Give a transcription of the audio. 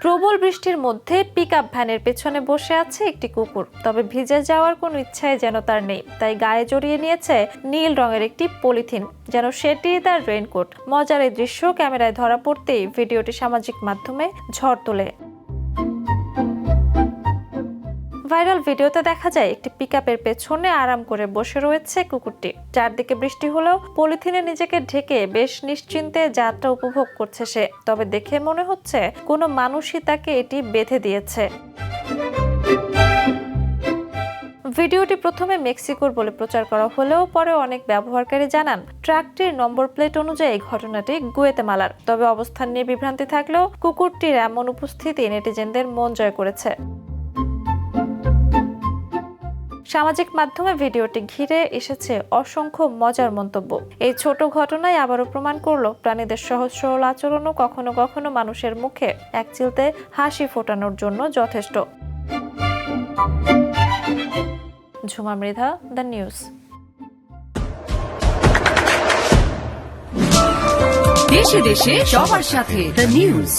প্রবল বৃষ্টির মধ্যে পিকআপ ভ্যানের পেছনে বসে আছে একটি কুকুর। তবে ভিজে যাওয়ার কোনো ইচ্ছাই যেন তার নেই, তাই গায়ে জড়িয়ে নিয়েছে নীল রঙের একটি পলিথিন, যেন সেটি তার রেইনকোট। মজার এই দৃশ্য ক্যামেরায় ধরা পড়তেই ভিডিওটি সামাজিক মাধ্যমে ঝড় তোলে। ভাইরাল ভিডিওতে দেখা যায় একটি পিকআপের পেছনে আরাম করে বসে রয়েছে কুকুরটি। চারদিকে বৃষ্টি হলেও পলিথিনে নিজেকে ঢেকে বেশ নিশ্চিন্তে যাত্রা উপভোগ করছে সে। তবে দেখে মনে হচ্ছে কোনো মানুষই তাকে এটি বেঁধে দিয়েছে। ভিডিওটি প্রথমে মেক্সিকোর বলে প্রচার করা হলেও পরে অনেক ব্যবহারকারী জানান ট্রাকটির নম্বর প্লেট অনুযায়ী ঘটনাটি গুয়েতেমালার। তবে অবস্থান নিয়ে বিভ্রান্তি থাকলেও কুকুরটির এমন উপস্থিতি নেটিজেনদের মন জয় করেছে। সামাজিক মাধ্যমে ভিডিওটি ঘিরে এসেছে অসংখ্য মজার মন্তব্য। এই ছোট ঘটনায় আবারও প্রমাণ করলো প্রাণীদের সহজ সরল আচরণও কখনো কখনো মানুষের মুখে একচিলতে হাসি ফোটানোর জন্য যথেষ্ট। Jhuma Mridha, the news. দেশে দেশে সবার সাথে দ্য নিউজ।